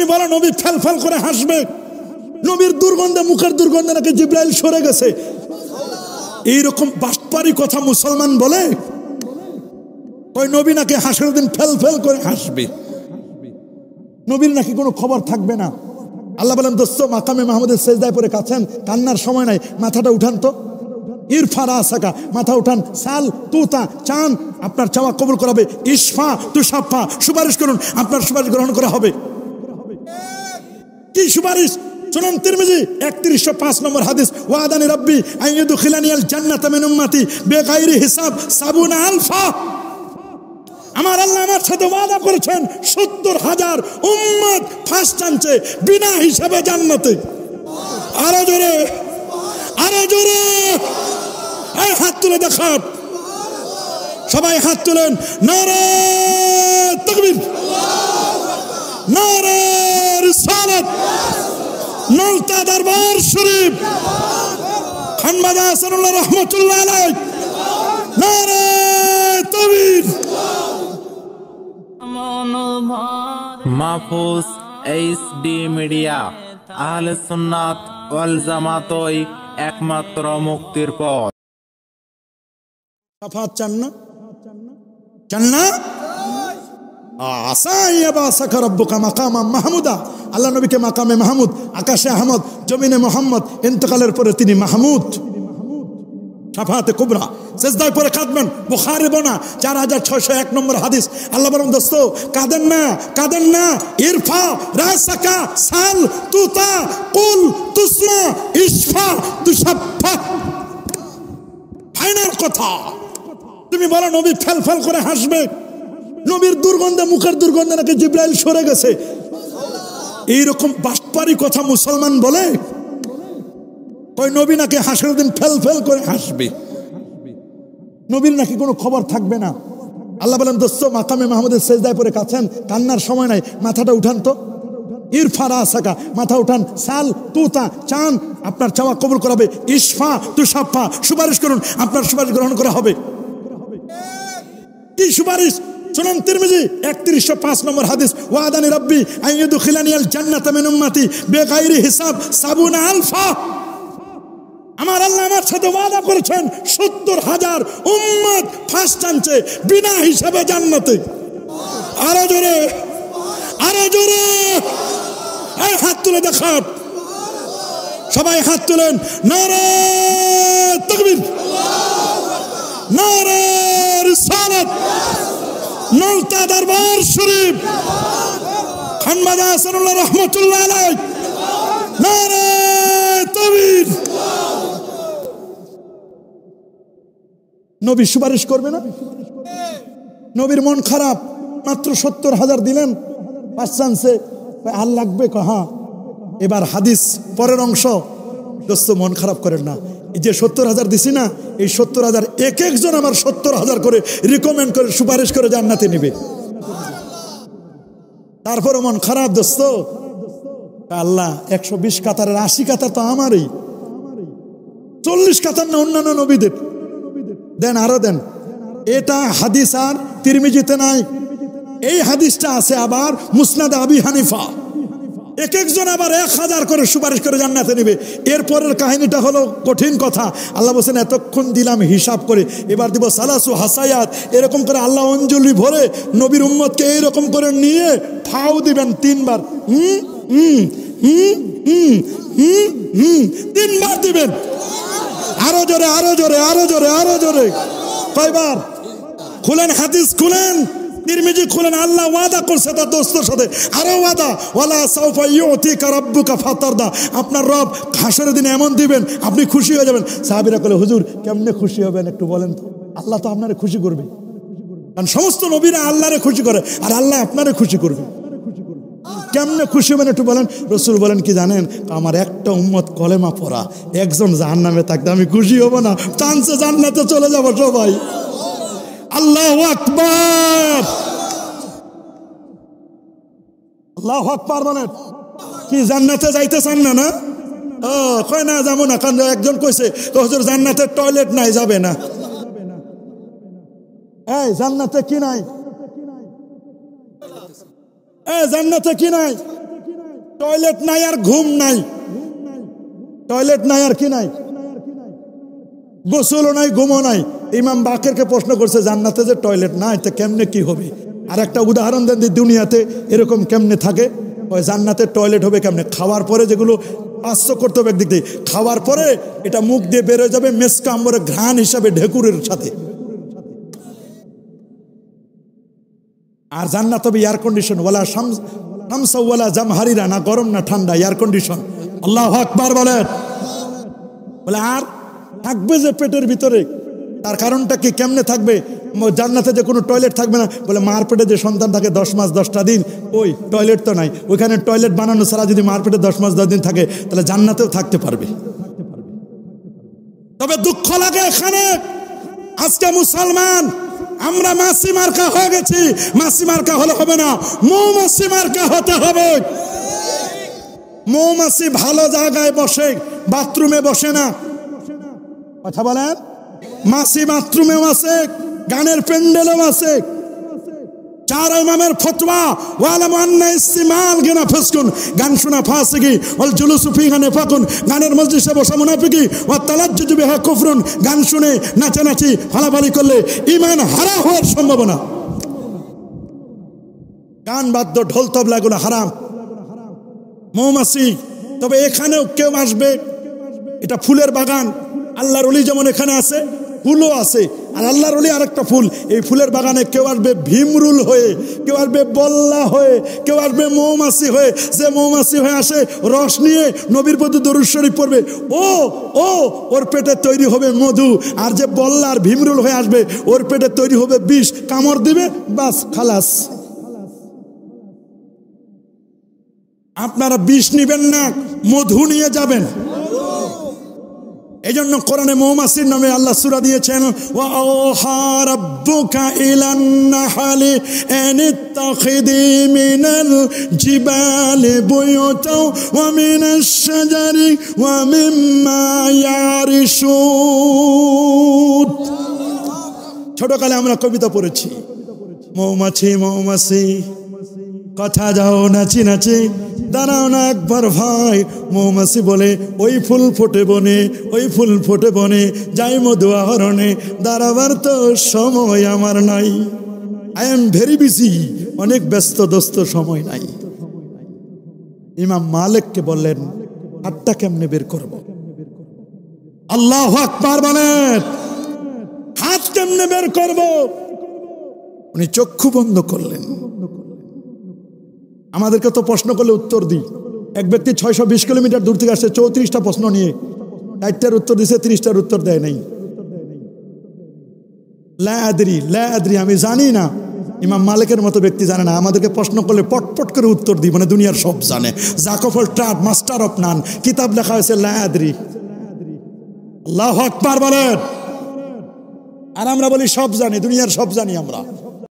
তুমি বলো নবী ফেল ফেল করে হাসবে, নবীর দুর্গন্ধে, মুখের দুর্গন্ধে নাকি জিব্রাইল সরে গেছে। এইরকম বাটপারি কথা মুসলমান বলে। ওই নবী নাকি হাসের দিন ফেল ফেল করে হাসবে, নবীর নাকি কোনো খবর থাকবে না। আল্লাহ বলেন দোস্ত মাকামে মাহমুদের সেজদায় পড়ে কাছেন, কান্নার সময় নাই, মাথাটা উঠান তো, ইরফারা সাকা, মাথা উঠান, সাল তুতা চান, আপনার চাওয়া কবুল করাবে, ইসফা তুষাফা, সুপারিশ করুন, আপনার সুপারিশ গ্রহণ করা হবে। কি সুপারিশ? সুনান তিরমিজি 3105 নম্বর হাদিস, ওয়াদানি রাব্বি আইয়ুদখিলানিয়াল জান্নাতা মিন উম্মতি বিগাইরি হিসাব 70 আলফা। আমার আল্লাহ আমার সাথে ওয়াদা করেছেন 70,000 উম্মত ফার্স্ট চান্সে বিনা হিসাবে জান্নাতে। আরো জোরে, আরো জোরে, এই হাত তুলে দেখান, সবাই হাত তুলেন, নারে তাকবীর, নারে রিসালাত, নলতা দরবার শরীফ, খানবাজা হাসানুল্লাহ রহমাতুল্লাহ আলাইহি, নারে তাকবীর। মাহফুজ এইচডি মিডিয়া, আহলে সুন্নাত ওয়াল জামাতই একমাত্র মুক্তির পথ। সাফাত চান না? চান না? আল্লাহ নবীকে মাকামে মাহমুদ, আকাশে আহমদ, জমিনে মোহাম্মদ, ইন্তেকালের পরে তিনি মাহমুদ। শাফাতে কুবরা, সেজদায় পরে কাঁদবেন, বুখারী বনা 4601 নম্বর হাদিস। আল্লাহ বলেন দোস্ত কাঁদেন না, কাঁদেন না, ইরফা রাসাকা সাল তুতা কুল তুসমা ইসফা তুশাফা। ফাইনাল কথা, তুমি বলো নবী ফেল ফেল করে হাসবে, নবীর দুর্গন্ধে, মুখের দুর্গন্ধে নাকি জিব্রাইল সরে গেছে। এইরকম বাটপারি কথা মুসলমান বলে। ওই নবী নাকি হাসের দিন ফেল ফেল করে হাসবে, নবীর নাকি কোনো খবর থাকবে না। আল্লাহ বলেন দোস্ত মাকামে মাহমুদের সেজদায় পড়ে কাছেন, কান্নার সময় নাই, মাথাটা উঠান তো, ইরফারা সাকা, মাথা উঠান, সাল তুতা চান, আপনার চাওয়া কবুল করাবে, ইসফা তুষাফা, সুপারিশ করুন, আপনার সুপারিশ গ্রহণ করা হবে। কি সুপারিশ? সুনান তিরমিজি 3105 নম্বর হাদিস, ওয়াদানি রাব্বি আইয়ুদখিলানিয়াল জান্নাতা মিন উম্মতি বিগাইরি হিসাব 70 আলফা। আমার আল্লাহ আমার সাথে ওয়াদা করেছেন 70,000 উম্মত ফার্স্ট চান্সে বিনা হিসাবে জান্নাতে। আরো জোরে, আরো জোরে, এই হাত তুলে দেখান, সবাই হাত তুলেন, নারে তাকবীর, নারে রিসালাত, নলতা দরবার শরীফ, খানবাজা হাসানুল্লাহ রহমাতুল্লাহ আলাইহি, নারে তাকবীর। নবী সুপারিশ করবে না? নবীর মন খারাপ, মাত্র 70,000 দিলেন ফার্স্ট চান্সে, আর লাগবে? হ্যাঁ। এবার হাদিস পরের অংশ, দোস্ত মন খারাপ করেন না, এই যে 70,000 দিছি না, এই 70,000 এক একজন আমার 70,000 করে রিকমেন্ড করে সুপারিশ করে জান্নাতে নিবে। তারপরে মন খারাপ দোস্ত, আল্লাহ 120 কাতারের 80 কাতার তো আমারই, 40 কাতার না অন্যান্য নবীদের, দেন আরো দেন। এটা হাদিস আর তিরমিজিতে নাই, এই হাদিসটা আছে আবার মুসনাদ আবি হানিফা। এক একজন আবার 1000 করে সুপারিশ করে জান্নাতে নিবে। এরপরের কাহিনীটা হলো কঠিন কথা। আল্লাহ বলছেন এতক্ষণ দিলাম হিসাব করে, এবার দিব সালাসু হাসায়াত। এরকম করে আল্লাহ অঞ্জলি ভরে নবীর উম্মতকে এইরকম করে নিয়ে ফাও দিবেন 3 বার, 3 বার দিবেন। আরো জোরে, আরো জোরে, আরো জোরে, আরো জোরে। কয়বার? খুলেন হাদিস, খুলেন তিরমিজি, খুলেন। আল্লাহ ওয়াদা করছে তার দোস্তের সাথে, আরো ওয়াদা, ওয়ালা সাউফা ইউতিকা রাব্বুকা ফাতারদা। আপনার রব হাসরের দিনে এমন দিবেন আপনি খুশি হয়ে যাবেন। সাহাবীরা বলে হুজুর কেমনে খুশি হবেন একটু বলেন তো? আল্লাহ তো আপনারে খুশি করবে, কারণ সমস্ত নবীরা আল্লাহরে খুশি করে, আর আল্লাহ আপনারে খুশি করবে। কেমনে খুশি হবেন একটু বলেন? রাসূল বলেন কি জানেন? আমার একটা উম্মত কলেমা পড়া একজন জাহান্নামে থাকতে আমি খুশি হব না, চান্সে জান্নাতে চলে যাব সবাই। আল্লাহু আকবার, আল্লাহু আকবার বলেন। কি জান্নাতে যাইতে চান না? না কয় না যাবো না, কারণ একজন কইছে হুজুর জান্নাতের টয়লেট নাই, যাবে না। এই জান্নাতে কি নাই? এই জান্নাতে কি নাই? টয়লেট নাই আর ঘুম নাই, টয়লেট নাই আর কি নাই, গোসলও নাই, ঘুমও নাই। ইমাম বাকেরকে প্রশ্ন করছে জান্নাতে যে টয়লেট নাই তা কেমনে কি হবে? আর একটা উদাহরণ দেন, দুনিয়াতে এরকম কেমনে থাকে? ওই জান্নাতে টয়লেট হবে কেমনে? খাওয়ার পরে যেগুলো পাশ্চ করতে হবে একদিক দিয়ে, খাওয়ার পরে এটা মুখ দিয়ে বেরোয় যাবে মেসকা আম্বরের ঘ্রাণ হিসাবে ঢেকুরের সাথে। আর জান্নাত হবে এয়ার কন্ডিশন, ওয়ালা শামসা ওয়ালা জামহারিরা, না গরম না ঠান্ডা, এয়ার কন্ডিশন। আল্লাহু আকবার বলেন। বলে আর থাকবে যে পেটের ভিতরে, তার কারণটা কি? কেমনে থাকবে? জান্নাতে যে কোনো টয়লেট থাকবে না। বলে মার পেটে যে সন্তান থাকে 10 মাস 10টা দিন, ওই টয়লেট তো নাই, ওইখানে টয়লেট বানানো ছাড়া যদি মার পেটে 10 মাস 10 দিন থাকে তাহলে জান্নাতেও থাকতে পারবে। তবে দুঃখ লাগে এখানে আজকে মুসলমান আমরা মাসি মার্কা হয়ে গেছি। মাসি মার্কা হলে হবে না, মৌমাছি মার্কা হতে হবে। মৌমাছি ভালো জায়গায় বসে, বাথরুমে বসে না। কথা বলেন, মাসি বাথরুমেও আছে, গানের প্যান্ডেলেও আছে। চার ইমামের ফতোয়া, ওয়ালামু আন্না ইসতিমাল গিনা ফাসকুন, গান শোনা ফাসিকি, ওয়াল জুলুসু ফিহা নিফাকুন, গানের মজলিসে বসা মুনাফিকি, ওয়া তালাজ্জুজু বিহা কুফরুন, গান শুনে নাচানাচি ফালাফালি করলে ঈমান হারা হওয়ার সম্ভাবনা। গান বাদ্য ঢোল তবলা এগুলো হারাম। মৌমাছি, তবে এখানেও কেউ আসবে, এটা ফুলের বাগান। আল্লাহর ওলি যেমন এখানে আছে, ফুলও আছে। আর আল্লাহর ওলি আরেকটা ফুল। এই ফুলের বাগানে কেউ আসবে ভীমরুল হয়ে, কেউ আসবে বল্লা হয়ে, কেউ আসবে মৌমাছি হয়ে। যে মৌমাছি হয়ে আসে রস নিয়ে নবীর প্রতি দরুদ শরীফ পড়বে, ওর পেটে তৈরি হবে মধু। আর যে বল্লা আর ভীমরুল হয়ে আসবে ওর পেটে তৈরি হবে বিষ, কামড় দিবে, বাস খালাস। আপনারা বিষ নিবেন না, মধু নিয়ে যাবেন। এই জন্য কোরআনে মৌমাছির নামে আল্লাহ সূরা দিয়েছেন, ওয়া আওহা রাব্বুকা ইলান নাহলি আনিত্তাখিদি মিনাল জিবালি বুয়ুতাও ওয়া মিনাশ শাজারি ওয়া মিম্মা ইয়ারিশুন। ছোটকালে আমরা কবিতা পড়েছি, মৌমাছি মৌমাছি কথা যাও নাচি নাচি, দাঁড়াও না একবার ভাই। মৌমাছি বলে ওই ফুল ফোটে বনে, ওই ফুল ফোটে বনে, যাই মধু আহরণে, দাঁড়াবার তো সময় আমার নাই। আই এম ভেরি বিজি, অনেক ব্যস্ত দোস্ত, সময় নাই। ইমাম মালিককে বললেন হাতটা কেমনে বের করব? আল্লাহু আকবার বলেন, হাত কেমনে বের করব? উনি চক্ষু বন্ধ করলেন। আমাদেরকে তো প্রশ্ন করলে উত্তর দিই। এক ব্যক্তি 620 কিলোমিটার দূর থেকে আসছে, 34টা প্রশ্ন নিয়ে 4টার উত্তর দিছে, 30টার উত্তর দেয় নাই। লা আদরি, আমি জানি না। ইমাম মালিকের মতো ব্যক্তি জানে না। আমাদেরকে প্রশ্ন করলে পটপট করে উত্তর দিই, মানে দুনিয়ার সব জানে। জাকফল ট্রাড, মাস্টার অফ নান, কিতাব লেখা হয়েছে লা আদরি। আল্লাহু আকবার বলেন। আর আমরা বলি সব জানি, দুনিয়ার সব জানি আমরা।